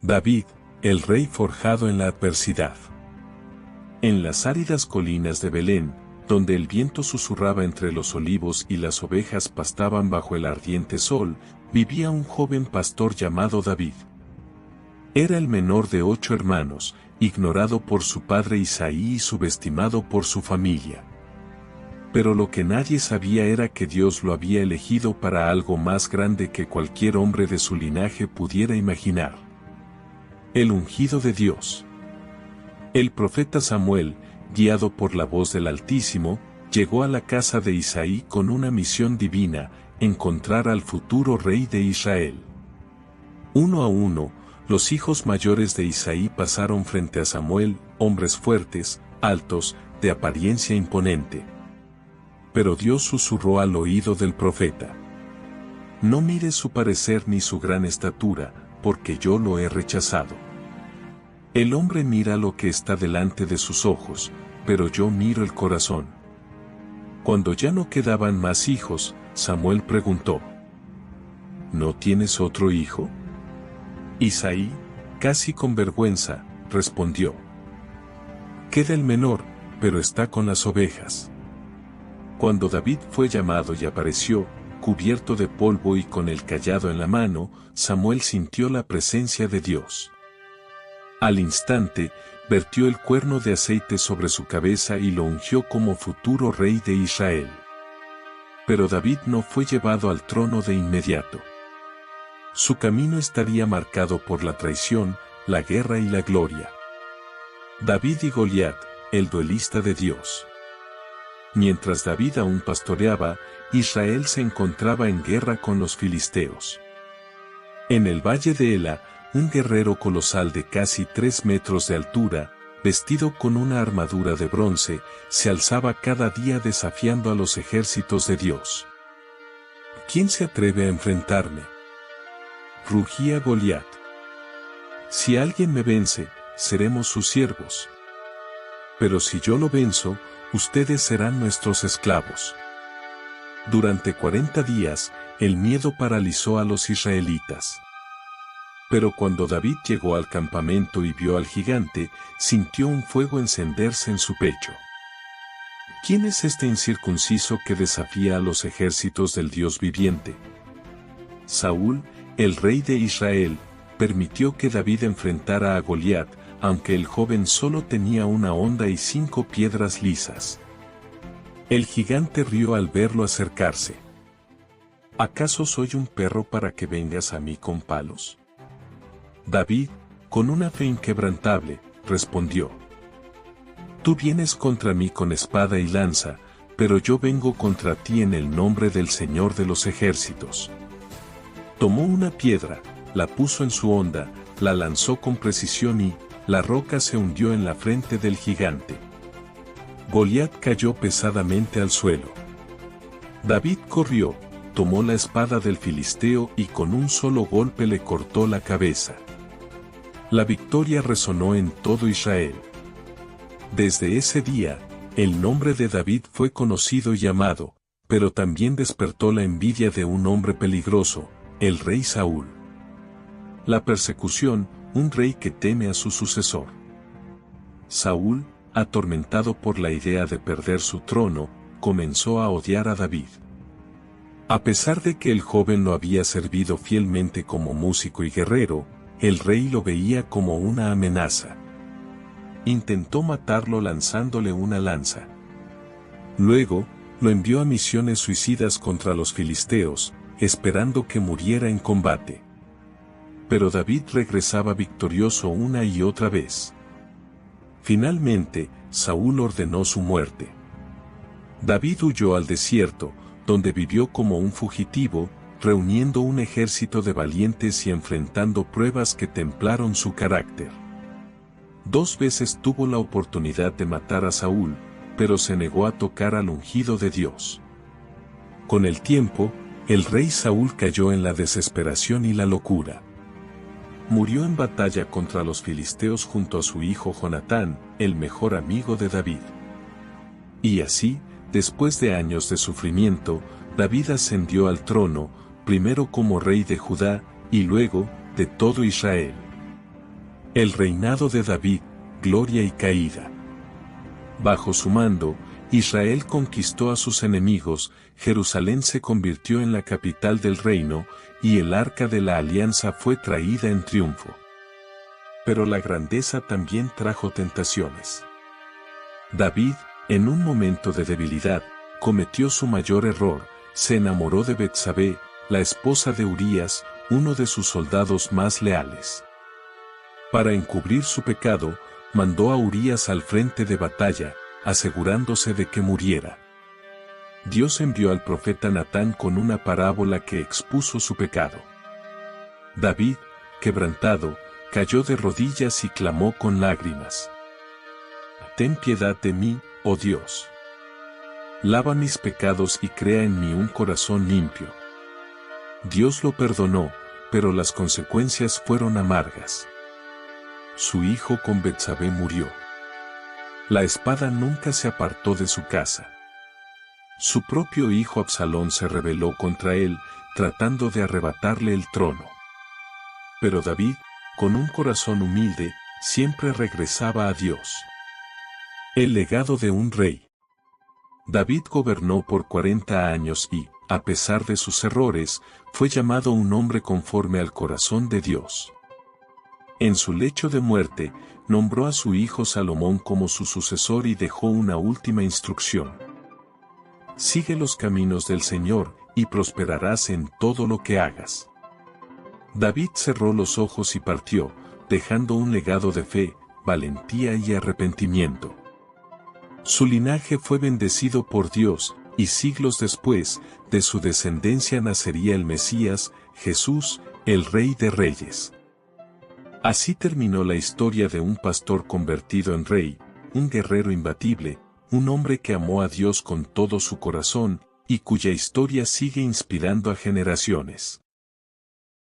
David, el rey forjado en la adversidad. En las áridas colinas de Belén, donde el viento susurraba entre los olivos y las ovejas pastaban bajo el ardiente sol, vivía un joven pastor llamado David. Era el menor de 8 hermanos, ignorado por su padre Isaí y subestimado por su familia. Pero lo que nadie sabía era que Dios lo había elegido para algo más grande que cualquier hombre de su linaje pudiera imaginar. El ungido de Dios. El profeta Samuel, guiado por la voz del Altísimo, llegó a la casa de Isaí con una misión divina: encontrar al futuro rey de Israel. Uno a uno, los hijos mayores de Isaí pasaron frente a Samuel, hombres fuertes, altos, de apariencia imponente. Pero Dios susurró al oído del profeta: no mires su parecer ni su gran estatura, porque yo lo he rechazado. El hombre mira lo que está delante de sus ojos, pero yo miro el corazón. Cuando ya no quedaban más hijos, Samuel preguntó: ¿no tienes otro hijo? Isaí, casi con vergüenza, respondió: queda el menor, pero está con las ovejas. Cuando David fue llamado y apareció, cubierto de polvo y con el cayado en la mano, Samuel sintió la presencia de Dios. Al instante, vertió el cuerno de aceite sobre su cabeza y lo ungió como futuro rey de Israel. Pero David no fue llevado al trono de inmediato. Su camino estaría marcado por la traición, la guerra y la gloria. David y Goliat, el duelista de Dios. Mientras David aún pastoreaba, Israel se encontraba en guerra con los filisteos. En el valle de Ela, un guerrero colosal de casi 3 metros de altura, vestido con una armadura de bronce, se alzaba cada día desafiando a los ejércitos de Dios. ¿Quién se atreve a enfrentarme?, rugía Goliat. Si alguien me vence, seremos sus siervos. Pero si yo lo venzo, ustedes serán nuestros esclavos. Durante 40 días, el miedo paralizó a los israelitas. Pero cuando David llegó al campamento y vio al gigante, sintió un fuego encenderse en su pecho. ¿Quién es este incircunciso que desafía a los ejércitos del Dios viviente? Saúl, el rey de Israel, permitió que David enfrentara a Goliat, aunque el joven solo tenía una honda y 5 piedras lisas. El gigante rió al verlo acercarse. ¿Acaso soy un perro para que vengas a mí con palos? David, con una fe inquebrantable, respondió: tú vienes contra mí con espada y lanza, pero yo vengo contra ti en el nombre del Señor de los ejércitos. Tomó una piedra, la puso en su honda, la lanzó con precisión y la roca se hundió en la frente del gigante. Goliat cayó pesadamente al suelo. David corrió, tomó la espada del filisteo y con un solo golpe le cortó la cabeza. La victoria resonó en todo Israel. Desde ese día, el nombre de David fue conocido y amado, pero también despertó la envidia de un hombre peligroso, el rey Saúl. La persecución, un rey que teme a su sucesor. Saúl, atormentado por la idea de perder su trono, comenzó a odiar a David. A pesar de que el joven lo había servido fielmente como músico y guerrero, el rey lo veía como una amenaza. Intentó matarlo lanzándole una lanza. Luego, lo envió a misiones suicidas contra los filisteos, esperando que muriera en combate. Pero David regresaba victorioso una y otra vez. Finalmente, Saúl ordenó su muerte. David huyó al desierto, donde vivió como un fugitivo, reuniendo un ejército de valientes y enfrentando pruebas que templaron su carácter. 2 veces tuvo la oportunidad de matar a Saúl, pero se negó a tocar al ungido de Dios. Con el tiempo, el rey Saúl cayó en la desesperación y la locura. Murió en batalla contra los filisteos junto a su hijo Jonatán, el mejor amigo de David. Y así, después de años de sufrimiento, David ascendió al trono, primero como rey de Judá, y luego, de todo Israel. El reinado de David, gloria y caída. Bajo su mando, Israel conquistó a sus enemigos, Jerusalén se convirtió en la capital del reino, y el arca de la alianza fue traída en triunfo. Pero la grandeza también trajo tentaciones. David, en un momento de debilidad, cometió su mayor error, se enamoró de Betsabé, la esposa de Urías, uno de sus soldados más leales. Para encubrir su pecado, mandó a Urías al frente de batalla, asegurándose de que muriera. Dios envió al profeta Natán con una parábola que expuso su pecado. David, quebrantado, cayó de rodillas y clamó con lágrimas: «Ten piedad de mí, oh Dios. Lava mis pecados y crea en mí un corazón limpio». Dios lo perdonó, pero las consecuencias fueron amargas. Su hijo con Betsabé murió. La espada nunca se apartó de su casa. Su propio hijo Absalón se rebeló contra él, tratando de arrebatarle el trono. Pero David, con un corazón humilde, siempre regresaba a Dios. El legado de un rey. David gobernó por 40 años y, a pesar de sus errores, fue llamado un hombre conforme al corazón de Dios. En su lecho de muerte, nombró a su hijo Salomón como su sucesor y dejó una última instrucción: «Sigue los caminos del Señor, y prosperarás en todo lo que hagas». David cerró los ojos y partió, dejando un legado de fe, valentía y arrepentimiento. Su linaje fue bendecido por Dios, y siglos después, de su descendencia nacería el Mesías, Jesús, el Rey de Reyes. Así terminó la historia de un pastor convertido en rey, un guerrero imbatible, un hombre que amó a Dios con todo su corazón, y cuya historia sigue inspirando a generaciones.